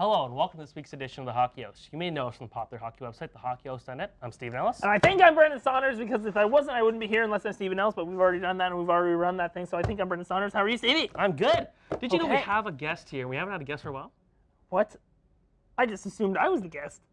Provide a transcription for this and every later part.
Hello and welcome to this week's edition of the Hockey Host. You may know us from the popular hockey website, thehockeyhost.net. I'm Stephen Ellis. And I think I'm Brendan Saunders, because if I wasn't, I wouldn't be here unless I'm Stephen Ellis, but we've already done that and we've already run that thing, so I think I'm Brendan Saunders. How are you, Stevie? I'm good. Did you know we have a guest here? We haven't had a guest for a while. What? I just assumed I was the guest.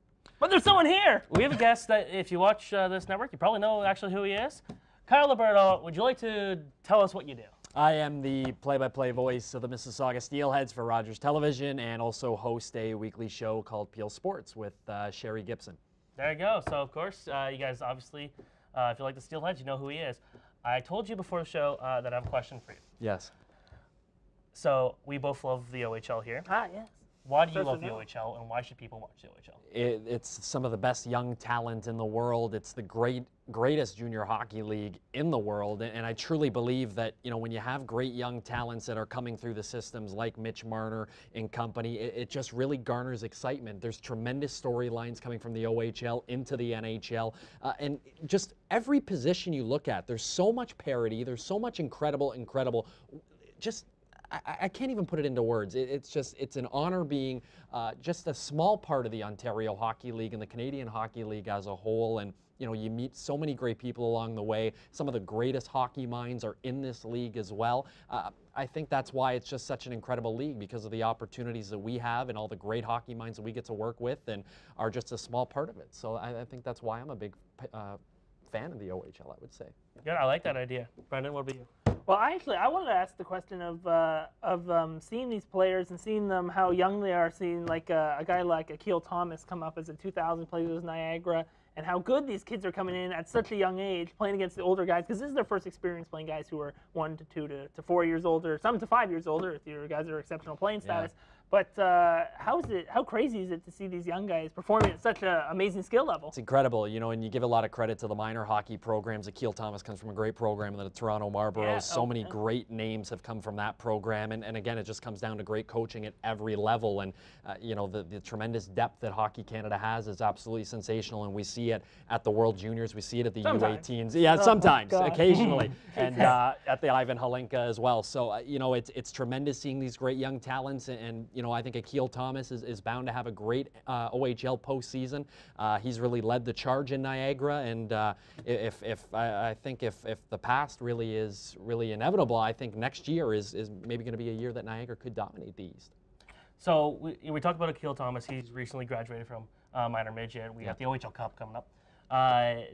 But there's someone here! We have a guest that, if you watch this network, you probably know actually who he is. Kyle Liberto, would you like to tell us what you do? I am the play-by-play voice of the Mississauga Steelheads for Rogers Television, and also host a weekly show called Peel Sports with Sherry Gibson. There you go. So, of course, you guys obviously, if you like the Steelheads, you know who he is. I told you before the show that I have a question for you. Yes. So, we both love the OHL here. Yes. Why do you love the OHL, and why should people watch the OHL? It's some of the best young talent in the world. It's the greatest junior hockey league in the world, and I truly believe that, you know, when you have great young talents that are coming through the systems like Mitch Marner and company, it just really garners excitement. There's tremendous storylines coming from the OHL into the NHL, and just every position you look at, there's so much parity, there's so much incredible, just I can't even put it into words. It's an honor being just a small part of the Ontario Hockey League and the Canadian Hockey League as a whole. And, you know, you meet so many great people along the way. Some of the greatest hockey minds are in this league as well. I think that's why it's just such an incredible league, because of the opportunities that we have and all the great hockey minds that we get to work with and are just a small part of it. So I think that's why I'm a big fan of the OHL, I would say. Good, I like that idea. Brendan, what about you? Well, I wanted to ask the question of seeing these players and seeing them, how young they are, seeing like a guy like Kyle Thomas come up as a 2000, played with Niagara, and how good these kids are coming in at such a young age, playing against the older guys, because this is their first experience playing guys who are 1 to 2 to 4 years older, some to 5 years older if your guys are exceptional playing status. Yeah. But how crazy is it to see these young guys performing at such an amazing skill level? It's incredible, you know, and you give a lot of credit to the minor hockey programs. Kyle Thomas comes from a great program in the Toronto Marlboros. Yeah. So many great names have come from that program, and again, it just comes down to great coaching at every level. And you know, the tremendous depth that Hockey Canada has is absolutely sensational, and we see it at the World Juniors, we see it at the U18s. Yeah, sometimes, occasionally, and at the Ivan Halinka as well. So you know, it's tremendous seeing these great young talents, and you know, I think Kyle Thomas is bound to have a great OHL postseason. He's really led the charge in Niagara, and I think if the past really is inevitable, I think next year is maybe going to be a year that Niagara could dominate the East. So we talked about Kyle Thomas. He's recently graduated from minor midget. We got the OHL Cup coming up.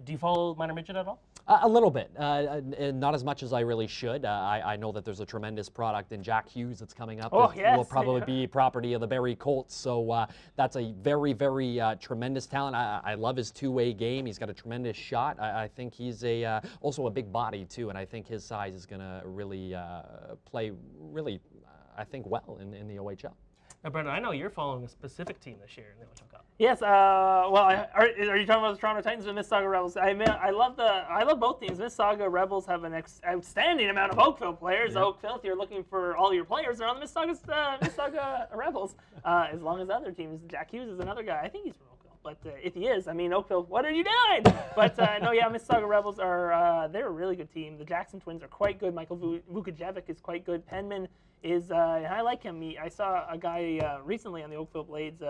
Do you follow minor midget at all? A little bit, not as much as I really should. I know that there's a tremendous product in Jack Hughes that's coming up. That will probably be property of the Barrie Colts. So that's a very, very tremendous talent. I love his two-way game. He's got a tremendous shot. I think he's also a big body too, and I think his size is going to really play I think well in the OHL. Now, Brendan, I know you're following a specific team this year in the OHL Cup. Yes. Well, are you talking about the Toronto Titans or the Mississauga Rebels? I mean, I love both teams. Mississauga Rebels have an outstanding amount of Oakville players. Yeah. Oakville, if you're looking for all your players, they're on the Mississauga Rebels. As long as the other teams, Jack Hughes is another guy. I think he's from Oakville, but if he is, I mean, Oakville, what are you doing? But no, yeah, Mississauga Rebels they're a really good team. The Jackson twins are quite good. Michael Vukojevic is quite good. Penman is, I like him. I saw a guy recently on the Oakville Blades,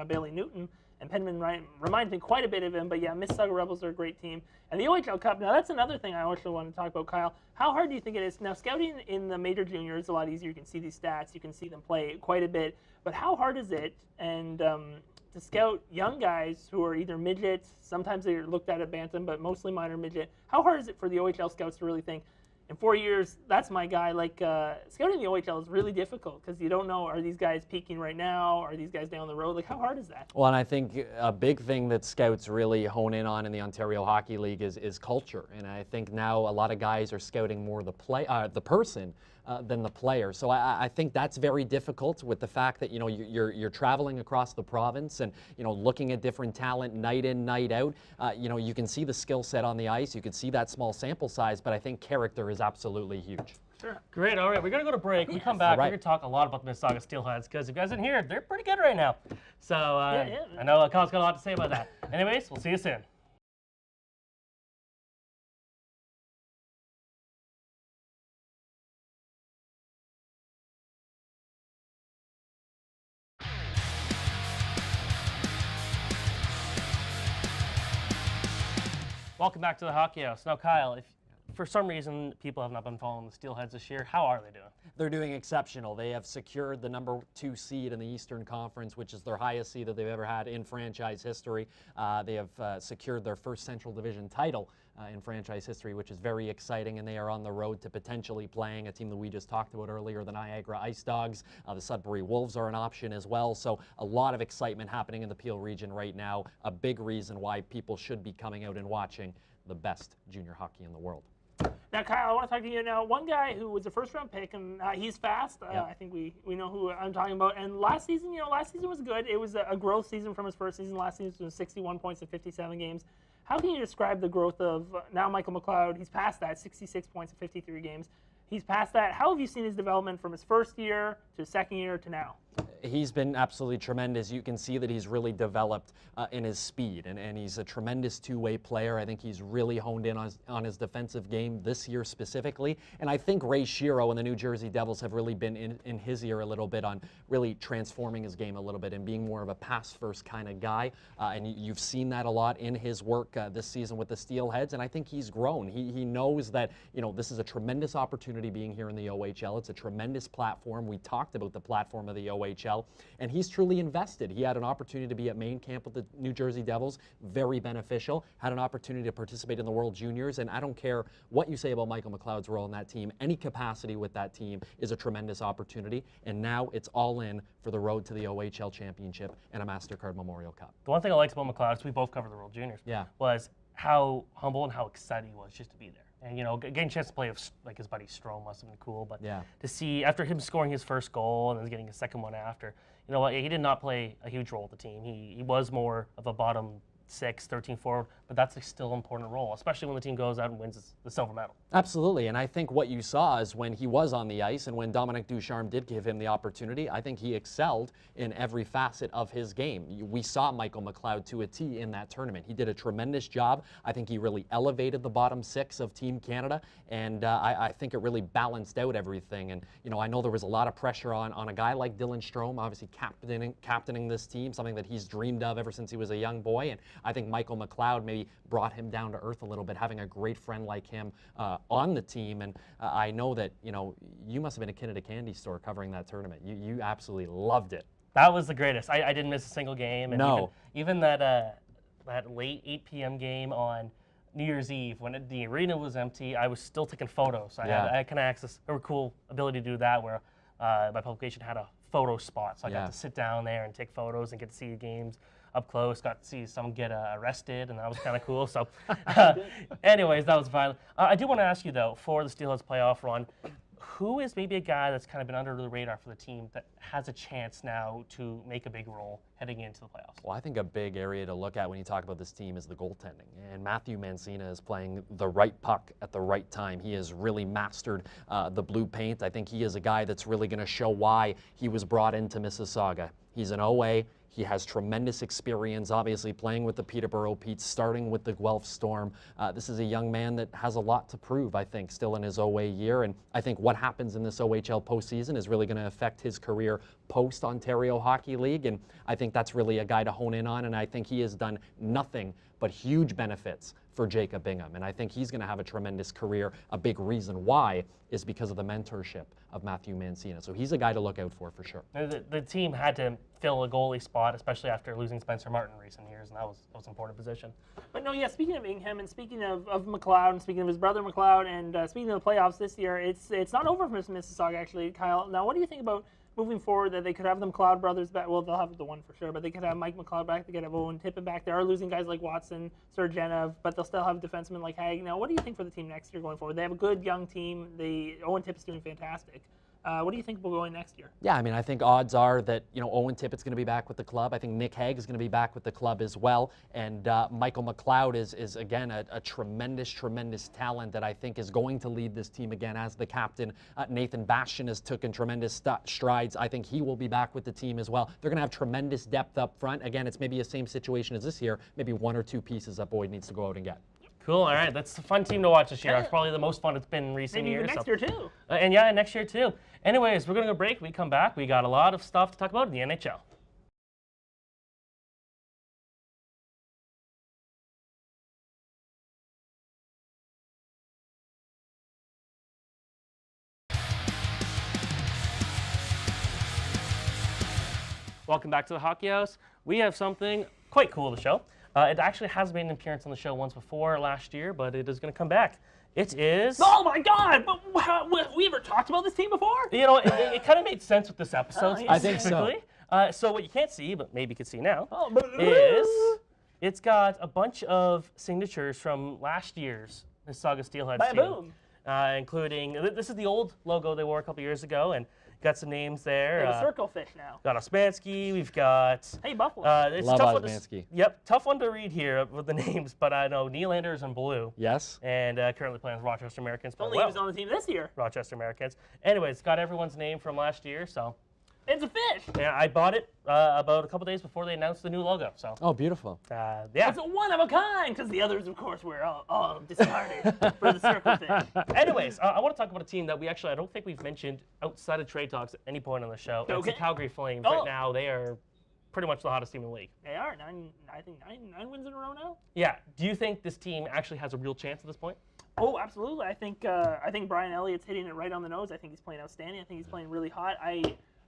Bailey Newton, and Penman reminds me quite a bit of him. But yeah, Mississauga Rebels are a great team. And the OHL Cup, now that's another thing I also want to talk about, Kyle. How hard do you think it is? Now, scouting in the major juniors is a lot easier. You can see these stats. You can see them play quite a bit. But how hard is it and to scout young guys who are either midgets, sometimes they're looked at bantam, but mostly minor midget? How hard is it for the OHL scouts to really think, in 4 years, that's my guy? Like, scouting the OHL is really difficult because you don't know, are these guys peaking right now? Are these guys down the road? Like, how hard is that? Well, and I think a big thing that scouts really hone in on in the Ontario Hockey League is culture. And I think now a lot of guys are scouting more the person than the player. So I think that's very difficult with the fact that, you know, you're traveling across the province and, you know, looking at different talent night in, night out. You know, you can see the skill set on the ice. You can see that small sample size, but I think character is absolutely huge. Sure. Great. All right, we're going to go to break. We come back, we're going to talk a lot about the Mississauga Steelheads, because if you guys didn't hear, they're pretty good right now. So I know Kyle's got a lot to say about that. Anyways, we'll see you soon. Welcome back to the Hockey House. Now, Kyle, if for some reason people have not been following the Steelheads this year, how are they doing? They're doing exceptional. They have secured the number 2 seed in the Eastern Conference, which is their highest seed that they've ever had in franchise history. They have secured their first Central Division title in franchise history, which is very exciting, and they are on the road to potentially playing a team that we just talked about earlier, the Niagara Ice Dogs. The Sudbury Wolves are an option as well, so a lot of excitement happening in the Peel region right now. A big reason why people should be coming out and watching the best junior hockey in the world. Now, Kyle, I want to talk to you now. One guy who was a first-round pick, and he's fast. Yep. I think we know who I'm talking about. And last season was good. It was a growth season from his first season. Last season was 61 points in 57 games. How can you describe the growth of now Michael McLeod? He's past that, 66 points in 53 games. He's past that. How have you seen his development from his first year to his second year to now? He's been absolutely tremendous. You can see that he's really developed in his speed, and he's a tremendous two-way player. I think he's really honed in on his defensive game this year specifically, and I think Ray Shero and the New Jersey Devils have really been in his ear a little bit on really transforming his game a little bit and being more of a pass-first kind of guy, and you've seen that a lot in his work this season with the Steelheads, and I think he's grown. He knows that, you know, this is a tremendous opportunity being here in the OHL. It's a tremendous platform. We talked about the platform of the OHL, and he's truly invested. He had an opportunity to be at main camp with the New Jersey Devils, very beneficial, had an opportunity to participate in the World Juniors, and I don't care what you say about Michael McLeod's role in that team, any capacity with that team is a tremendous opportunity, and now it's all in for the road to the OHL Championship and a MasterCard Memorial Cup. The one thing I liked about McLeod is we both covered the World Juniors. Yeah. Was how humble and how excited he was just to be there. And, you know, getting a chance to play with, like, his buddy Strome must have been cool. But yeah, to see, after him scoring his first goal and then getting a second one after, you know what, he did not play a huge role with the team. He was more of a bottom 6, 13 forward, but that's a still important role, especially when the team goes out and wins the silver medal. Absolutely, and I think what you saw is when he was on the ice and when Dominic Ducharme did give him the opportunity, I think he excelled in every facet of his game. We saw Michael McLeod to a T in that tournament. He did a tremendous job. I think he really elevated the bottom 6 of Team Canada, and I think it really balanced out everything. And, you know, I know there was a lot of pressure on a guy like Dylan Strome, obviously captaining this team, something that he's dreamed of ever since he was a young boy, and I think Michael McLeod maybe brought him down to earth a little bit, having a great friend like him on the team. And I know that, you know, you must have been a kid at a candy store covering that tournament. You absolutely loved it. That was the greatest. I didn't miss a single game. And no. Even that late 8 p.m. game on New Year's Eve when the arena was empty, I was still taking photos. I had kind of access, a cool ability to do that where my publication had a photo spot. So I got to sit down there and take photos and get to see the games up close, got to see someone get arrested, and that was kind of cool. So anyways, that was fun. I do want to ask you, though, for the Steelheads playoff run, who is maybe a guy that's kind of been under the radar for the team that has a chance now to make a big role heading into the playoffs? Well, I think a big area to look at when you talk about this team is the goaltending. And Matthew Mancina is playing the right puck at the right time. He has really mastered the blue paint. I think he is a guy that's really going to show why he was brought into Mississauga. He's an OA. He has tremendous experience, obviously, playing with the Peterborough Petes, starting with the Guelph Storm. This is a young man that has a lot to prove, I think, still in his OA year. And I think what happens in this OHL postseason is really going to affect his career post-Ontario Hockey League. And I think that's really a guy to hone in on. And I think he has done nothing but huge benefits for Jacob Bingham. And I think he's going to have a tremendous career. A big reason why is because of the mentorship of Matthew Mancina. So he's a guy to look out for sure. The team had to fill a goalie spot, especially after losing Spencer Martin in recent years, and that was an important position. But no, yeah, speaking of Bingham and speaking of McLeod and speaking of his brother McLeod and speaking of the playoffs this year, it's not over for Mississauga, actually, Kyle. Now, what do you think about moving forward that they could have the McLeod brothers back? Well, they'll have the one for sure, but they could have Mike McLeod back. They could have Owen Tippett back. They are losing guys like Watson, Sergeyev, but they'll still have defensemen like Haig. Now, what do you think for the team next year going forward? They have a good young team. Owen Tippett's doing fantastic. What do you think will go in next year? Yeah, I mean, I think odds are that, you know, Owen Tippett's going to be back with the club. I think Nick Haig is going to be back with the club as well. And Michael McLeod is again, a tremendous talent that I think is going to lead this team again as the captain. Nathan Bastian has taken tremendous strides. I think he will be back with the team as well. They're going to have tremendous depth up front. Again, it's maybe the same situation as this year, maybe 1 or 2 pieces that Boyd needs to go out and get. Cool. All right. That's a fun team to watch this year. It's probably the most fun it's been in recent Maybe years. Next year, too. And next year, too. Anyways, we're going to go break. We come back. We got a lot of stuff to talk about in the NHL. Welcome back to the Hockey House. We have something quite cool to show. It actually has made an appearance on the show once before last year, but it is going to come back. It is... Oh my God! But have we ever talked about this team before? You know, it kind of made sense with this episode. I think so. So what you can't see, but maybe you can see now, Oh, is it's got a bunch of signatures from last year's Mississauga Steelheads team. boom. Including, this is the old logo they wore a couple years ago, and got some names there. We have a circle fish now. Got Osmansky, we've got... Hey, Buffalo. It's Love a tough Osmansky. Yep, tough one to read here with the names, but I know Nylander is in blue. Yes. And currently playing with Rochester Americans. Only he was on the team this year. Rochester Americans. Anyways, it's got everyone's name from last year, so... It's a fish. Yeah, I bought it about a couple days before they announced the new logo, so... Oh, beautiful. Yeah. It's a one of a kind, because the others, of course, were all discarded for the circle fish. Anyways, I want to talk about a team that I don't think we've mentioned outside of trade talks at any point on the show. It's the Calgary Flames. Oh. Right now, they are pretty much the hottest team in the league. They are. I think nine wins in a row now. Yeah. Do you think this team actually has a real chance at this point? Oh, absolutely. I think Brian Elliott's hitting it right on the nose. I think he's playing outstanding. I think he's playing really hot.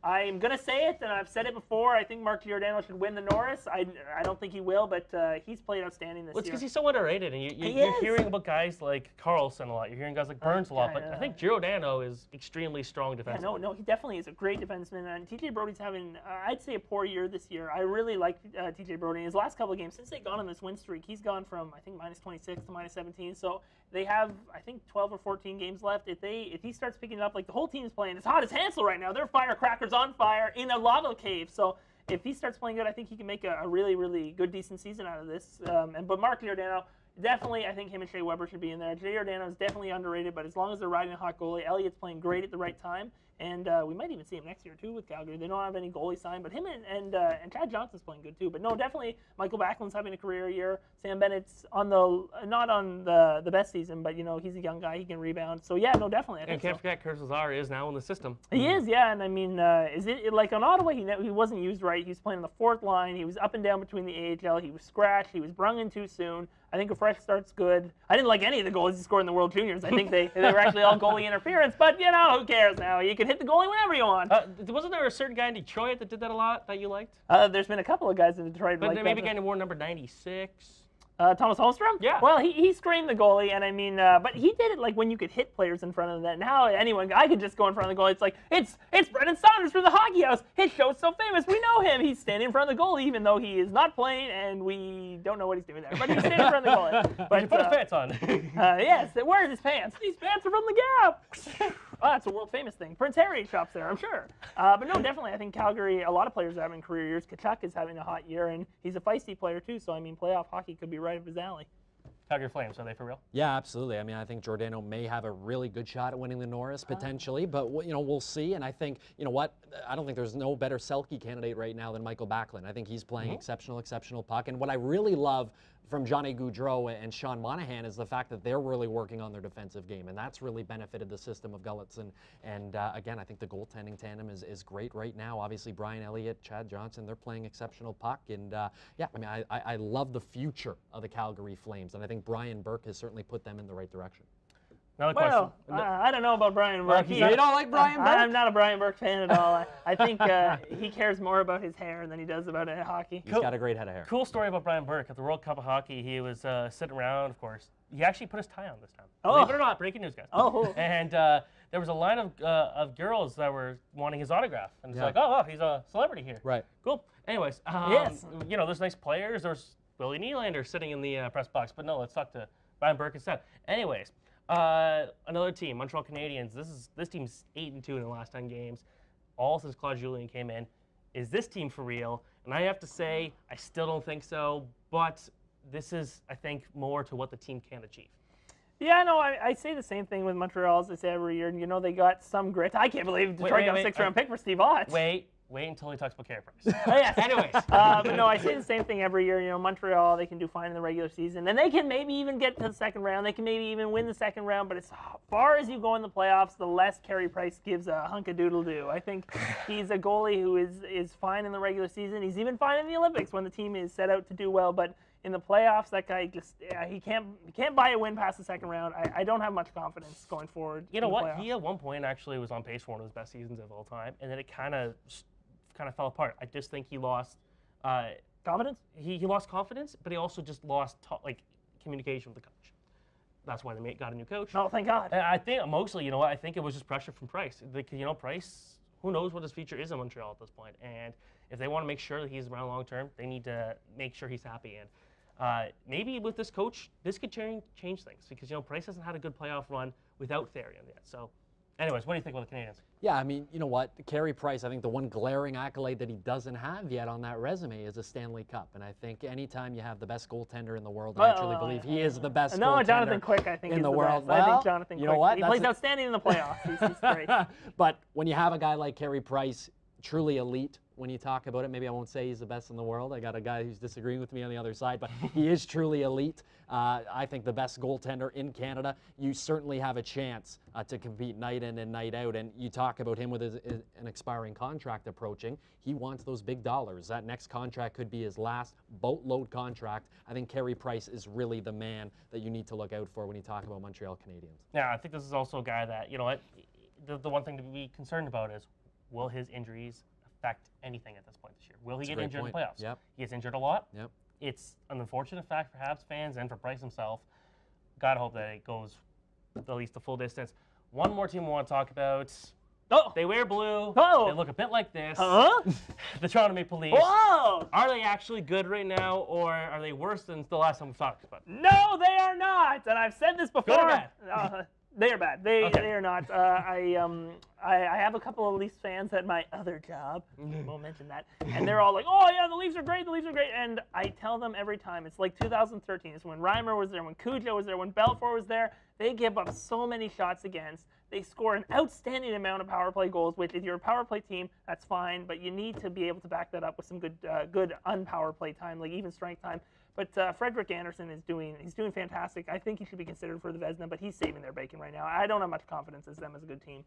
I'm going to say it, and I've said it before. I think Mark Giordano should win the Norris. I don't think he will, but he's played outstanding this Well, it's year. because he's so underrated, and you're hearing about guys like Carlson a lot. You're hearing guys like Burns a lot, but I think Giordano is extremely strong defensively. Yeah, no, he definitely is a great defenseman, and TJ Brodie's having, I'd say, a poor year this year. I really like TJ Brodie. In his last couple of games, since they've gone on this win streak, he's gone from, I think, -26 to -17, so they have, I think, 12 or 14 games left. If he starts picking it up, like the whole team's playing, it's hot as Hansel right now. They're firecrackers on fire in a lava cave. So if he starts playing good, I think he can make a really, really good, decent season out of this. But Mark Giordano, definitely, I think him and Shea Weber should be in there. Giordano is definitely underrated, but as long as they're riding a hot goalie, Elliott's playing great at the right time. And we might even see him next year, too, with Calgary. They don't have any goalie signed, but him and Chad Johnson's playing good, too. But no, definitely, Michael Backlund's having a career year. Sam Bennett's not on the best season, but, he's a young guy. He can rebound. So, yeah, no, definitely. And can't forget, Curtis Lazar is now in the system. He is, yeah. And, I mean, is it like on Ottawa, he wasn't used right. He was playing on the fourth line. He was up and down between the AHL. He was scratched. He was brung in too soon. I think a fresh start's good. I didn't like any of the goals he scored in the World Juniors. I think they were actually all goalie interference, but, who cares now? You can hit the goalie whenever you want. Wasn't there a certain guy in Detroit that did that a lot that you liked? There's been a couple of guys in Detroit but like maybe a guy who wore number 96. Thomas Holmstrom? Yeah. Well, he screamed the goalie, and I mean, but he did it like when you could hit players in front of the net. Now I could just go in front of the goalie. It's like, it's Brendan Saunders from the Hockey House. His show's so famous. We know him. He's standing in front of the goalie, even though he is not playing, and we don't know what he's doing there. But he's standing in front of the goalie. But you put his pants on. Yes. Where are his pants? These pants are from the Gap. Oh, that's a world famous thing. Prince Harry shops there, I'm sure. But no, definitely, I think Calgary, a lot of players are having career years. Tkachuk is having a hot year, and he's a feisty player too. So I mean, playoff hockey could be right up his alley. Calgary Flames, are they for real? Yeah, absolutely. I mean, I think Giordano may have a really good shot at winning the Norris potentially, but we'll see. And I think, I don't think there's no better Selke candidate right now than Michael Backlund. I think he's playing exceptional puck. And what I really love from Johnny Gaudreau and Sean Monahan is the fact that they're really working on their defensive game, and that's really benefited the system of Gulutzan. And again, I think the goaltending tandem is great right now. Obviously, Brian Elliott, Chad Johnson, they're playing exceptional puck. And yeah, I mean, I love the future of the Calgary Flames, and I think Brian Burke has certainly put them in the right direction. Another question. I don't know about Brian Burke. You don't like Brian Burke? I'm not a Brian Burke fan at all. I think he cares more about his hair than he does about hockey. He's got a great head of hair. Cool story about Brian Burke. At the World Cup of Hockey, he was sitting around, of course. He actually put his tie on this time. Oh. Believe it or not, breaking news, guys. Oh. And there was a line of girls that were wanting his autograph. And it's like, oh, he's a celebrity here. Right. Cool. Anyways, yes. There's nice players. There's Willie Nylander sitting in the press box. But no, let's talk to Brian Burke instead. Anyways. Another team, Montreal Canadiens. This team's 8-2 in the last 10 games, all since Claude Julien came in. Is this team for real? And I have to say, I still don't think so. But this is, I think, more to what the team can achieve. Yeah, no, I say the same thing with Montreal as I say every year. And they got some grit. I can't believe Detroit got a 6th-round pick for Steve Ott. Wait until he talks about carry price. Oh, yes. Anyways. But no, I say the same thing every year. Montreal, they can do fine in the regular season. And they can maybe even get to the second round. They can maybe even win the second round. But as far as you go in the playoffs, the less Carey Price gives a hunk of doodle-doo. I think he's a goalie who is fine in the regular season. He's even fine in the Olympics when the team is set out to do well. But in the playoffs, that guy just he can't buy a win past the second round. I don't have much confidence going forward. You know what? He at one point actually was on pace for one of his best seasons of all time. And then it kind of kind of fell apart. I just think he lost Confidence? He lost confidence, but he also just lost communication with the coach. That's why they got a new coach. Oh, thank God. And I think mostly, you know what, I think it was just pressure from Price. Price, who knows what his future is in Montreal at this point. And if they want to make sure that he's around long term, they need to make sure he's happy. And maybe with this coach, this could change things because, Price hasn't had a good playoff run without Therian yet. So, anyways, what do you think about the Canadians? Yeah, I mean, you know what? Carey Price, I think the one glaring accolade that he doesn't have yet on that resume is a Stanley Cup. And I think anytime you have the best goaltender in the world, and I truly believe he is the best goaltender Jonathan Quick, I think, in is the world. Best. Well, I think Jonathan Quick. You know what? He plays outstanding in the playoffs. He's great. But when you have a guy like Carey Price, truly elite, when you talk about it, maybe I won't say he's the best in the world. I got a guy who's disagreeing with me on the other side, but he is truly elite. I think the best goaltender in Canada. You certainly have a chance to compete night in and night out. And you talk about him with an expiring contract approaching. He wants those big dollars. That next contract could be his last boatload contract. I think Carey Price is really the man that you need to look out for when you talk about Montreal Canadiens. Yeah, I think this is also a guy that, the one thing to be concerned about is, will his injuries affect anything at this point this year? Will he get injured in the playoffs? Yep. He gets injured a lot. Yep. It's an unfortunate fact for Habs fans and for Price himself. Gotta hope that it goes at least the full distance. One more team we want to talk about. Oh, They wear blue. Oh. They look a bit like this. huh? The Toronto Maple Leafs. Whoa! Are they actually good right now, or are they worse than the last time we talked about? No, they are not. And I've said this before. Good or bad? They are bad. They Okay. are not. I have a couple of Leafs fans at my other job. Won't mention that. And they're all like, "Oh yeah, the Leafs are great. The Leafs are great." And I tell them every time, it's like 2013. It's when Reimer was there, when Cujo was there, when Belfour was there. They give up so many shots against. They score an outstanding amount of power play goals. Which, if you're a power play team, that's fine. But you need to be able to back that up with some good unpower play time, like even strength time. But Frederick Anderson is doing fantastic. I think he should be considered for the Vezina, but he's saving their bacon right now. I don't have much confidence in them as a good team.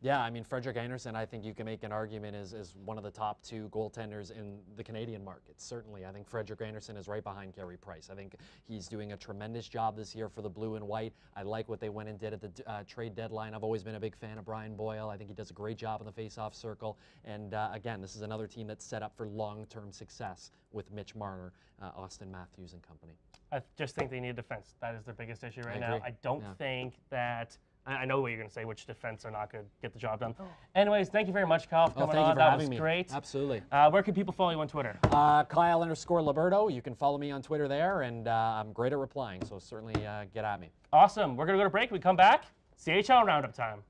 Yeah, I mean, Frederick Anderson, I think you can make an argument is one of the top two goaltenders in the Canadian market. Certainly, I think Frederick Anderson is right behind Carey Price. I think he's doing a tremendous job this year for the blue and white. I like what they went and did at the trade deadline. I've always been a big fan of Brian Boyle. I think he does a great job in the face-off circle. And again, this is another team that's set up for long-term success with Mitch Marner, Austin Matthews and company. I just think they need defense. That is their biggest issue right I now. agree. I don't Yeah. think that. I know what you're going to say, which defense are not going to get the job done. Anyways, thank you very much, Kyle, for coming Thank you on. for That having was me. great. Absolutely. Where can people follow you on Twitter? Kyle Liberto. You can follow me on Twitter there, and I'm great at replying, so certainly get at me. Awesome. We're going to go to break. We come back. CHL Roundup time.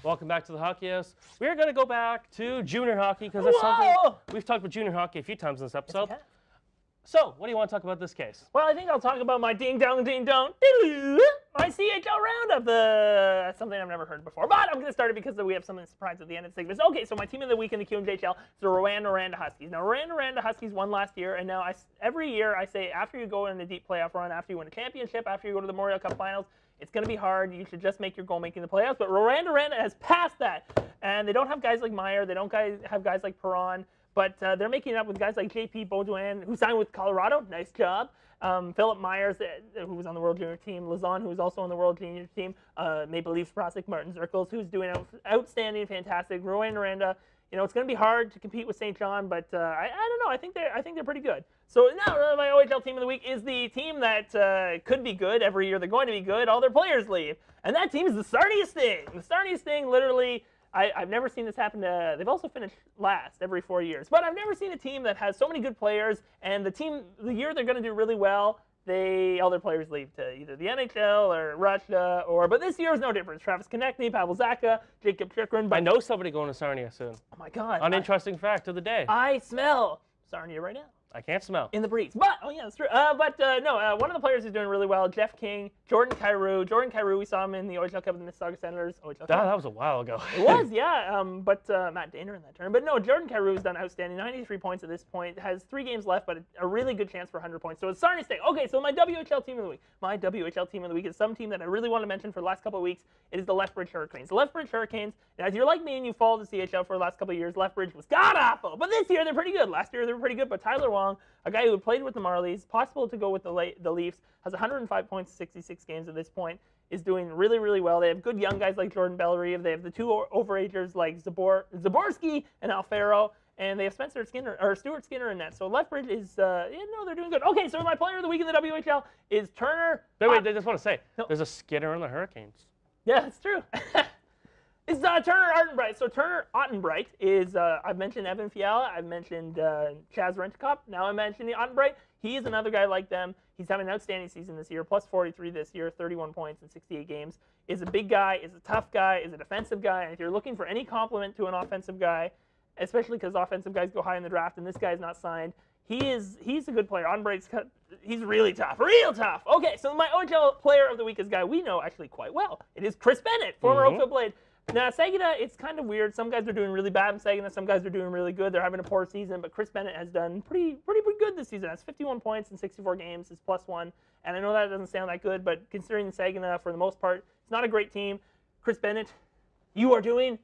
Welcome back to the Hockey House. We're going to go back to junior hockey because that's something we've talked about junior hockey a few times in this episode. Yes, So, what do you want to talk about this case? Well, I think I'll talk about my ding dong, my CHL roundup. That's something I've never heard before, but I'm going to start it because we have something surprise at the end of the segment. Okay, so my team of the week in the QMJHL is the Rwanda Huskies. Now, Rwanda Huskies won last year, and now every year I say after you go in a deep playoff run, after you win a championship, after you go to the Memorial Cup Finals, it's going to be hard. You should just make your goal making the playoffs. But Rwanda has passed that, and they don't have guys like Meyer. They don't have guys like Perron. But they're making it up with guys like J.P. Beaudoin, who signed with Colorado. Nice job. Philip Myers, who was on the World Junior team. Lazon, who was also on the World Junior team. Maple Leafs prospect Martin Zirkles, who's doing outstanding, fantastic. Rwanda, it's going to be hard to compete with St. John, but I don't know. I think they're pretty good. So now my OHL team of the week is the team that could be good. Every year they're going to be good. All their players leave. And that team is the Sarnia Sting. The Sarnia Sting literally... I've never seen this happen to... They've also finished last every 4 years. But I've never seen a team that has so many good players, and the year they're going to do really well, all their players leave to either the NHL or Russia, but this year is no difference. Travis Konechny, Pavel Zacha, Jacob Chikrin. I know somebody going to Sarnia soon. Oh, my God. Uninteresting fact of the day. I smell Sarnia right now. I can't smell. In the breeze. But, that's true. No, one of the players who's doing really well, Jeff King, Jordan Kyrou. Jordan Kyrou, we saw him in the OHL Cup with the Mississauga Senators. That was a while ago. It was, yeah. Matt Daner in that turn. But no, Jordan Kyrou has done outstanding. 93 points at this point. Has 3 games left, but a really good chance for 100 points. So it's starting to stay. Okay, so my WHL team of the week. My WHL team of the week is some team that I really want to mention for the last couple of weeks. It is the Lethbridge Hurricanes. The Lethbridge Hurricanes, and as you're like me and you followed the CHL for the last couple of years, Lethbridge was god-awful. But this year, they're pretty good. Last year, they were pretty good. But Tyler Wong, a guy who played with the Marlies, possible to go with the Leafs, has 105 points, 66 games at this point, is doing really, really well. They have good young guys like Jordan Bellerive. They have the 2 overagers like Zaborski and Alfaro. And they have Stuart Skinner in net. So Lethbridge is, they're doing good. Okay, so my player of the week in the WHL is Turner. Wait, I just want to say, there's a Skinner on the Hurricanes. Yeah, that's true. It's Turner Ottenbright. So Turner Ottenbright is, I've mentioned Evan Fiala. I've mentioned Chaz Rentkop. Now I'm mentioning Ottenbright. He is another guy like them. He's having an outstanding season this year, plus 43 this year, 31 points in 68 games. Is a big guy, is a tough guy, is a defensive guy. And if you're looking for any compliment to an offensive guy, especially because offensive guys go high in the draft and this guy's not signed, he's a good player. He's really tough, real tough. Okay, so my OHL player of the week is a guy we know actually quite well. It is Chris Bennett, former Oakville Blade. Now, Saginaw, it's kind of weird. Some guys are doing really bad in Saginaw. Some guys are doing really good. They're having a poor season, but Chris Bennett has done pretty good this season. Has 51 points in 64 games. Is +1. And I know that doesn't sound that good, but considering the Saginaw, for the most part, it's not a great team. Chris Bennett, you are doing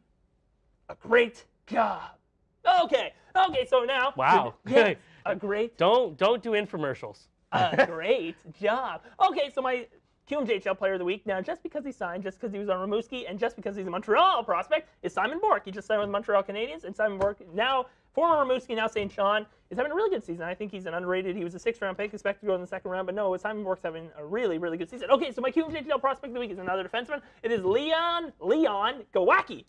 a great job. Okay, so now. Wow. Yeah, a great. Don't do infomercials. A great job. Okay, so my QMJHL player of the week. Now, just because he signed, just because he was on Rimouski, and just because he's a Montreal prospect, is Simon Bourque. He just signed with Montreal Canadiens, and Simon Bourque, now former Rimouski, now St. John, is having a really good season. I think he's an underrated. He was a 6th-round pick, expected to go in the 2nd round, but no, Simon Bourque's having a really, really good season. Okay, so my QMJHL prospect of the week is another defenseman. It is Leon Gowacki.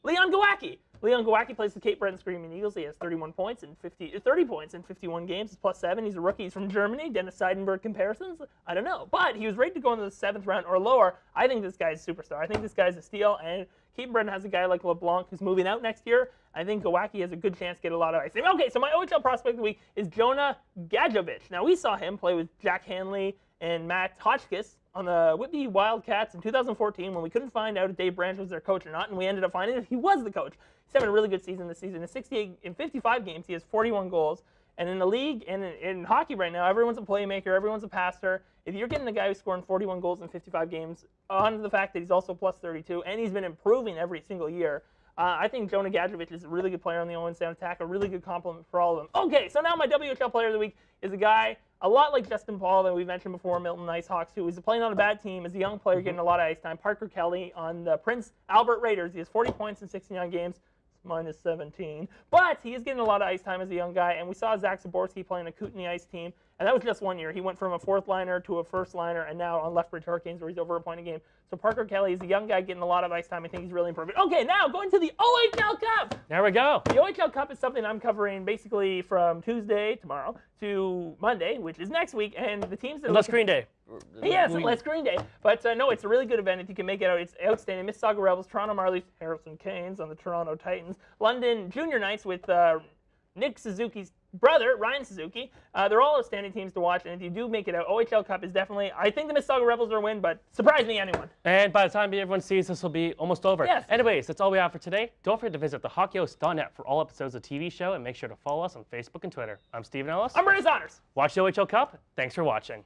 Leon Gowacki plays the Cape Breton Screaming Eagles. He has 30 points in 51 games. He's +7. He's a rookie. He's from Germany. Dennis Seidenberg comparisons? I don't know. But he was rated to go into the 7th round or lower. I think this guy's a superstar. I think this guy's a steal. And Cape Breton has a guy like LeBlanc who's moving out next year. I think Gowacki has a good chance to get a lot of ice. Okay, so my OHL prospect of the week is Jonah Gadjovic. Now, we saw him play with Jack Hanley and Matt Hotchkiss on the Whitby Wildcats in 2014 when we couldn't find out if Dave Branch was their coach or not, and we ended up finding out he was the coach. He's having a really good season this season. In 55 games, he has 41 goals. And in the league and in hockey right now, everyone's a playmaker, everyone's a passer. If you're getting a guy who's scoring 41 goals in 55 games, on the fact that he's also +32, and he's been improving every single year, I think Jonah Gadjovic is a really good player on the Owens down attack, a really good compliment for all of them. Okay, so now my WHL player of the week is a guy a lot like Justin Paul that we mentioned before, Milton Nicehawks, who is playing on a bad team, is a young player getting a lot of ice time. Parker Kelly on the Prince Albert Raiders. He has 40 points in 69 games. -17. But he is getting a lot of ice time as a young guy, and we saw Zach Zaborski playing a Kootenai Ice team, and that was just 1 year. He went from a 4th liner to a 1st liner, and now on Lethbridge Hurricanes where he's over a point a game. So Parker Kelly is a young guy getting a lot of ice time. I think he's really improving. Okay, now going to the OHL Cup. There we go. The OHL Cup is something I'm covering basically from Tuesday, tomorrow, to Monday, which is next week, and the teams that Unless Green Day. Yes, let's Green Day. But no, it's a really good event if you can make it out. It's outstanding. Mississauga Rebels, Toronto Marlies, Harrison Canes on the Toronto Titans, London Junior Knights with Nick Suzuki's brother, Ryan Suzuki. They're all outstanding teams to watch, and if you do make it out, OHL Cup is definitely, I think the Mississauga Rebels will win, but surprise me, anyone. And by the time everyone sees this will be almost over. Yes. Anyways, that's all we have for today. Don't forget to visit thehockeyhost.net for all episodes of the TV show, and make sure to follow us on Facebook and Twitter. I'm Stephen Ellis. I'm Brendan Saunders. Watch the OHL Cup. Thanks for watching.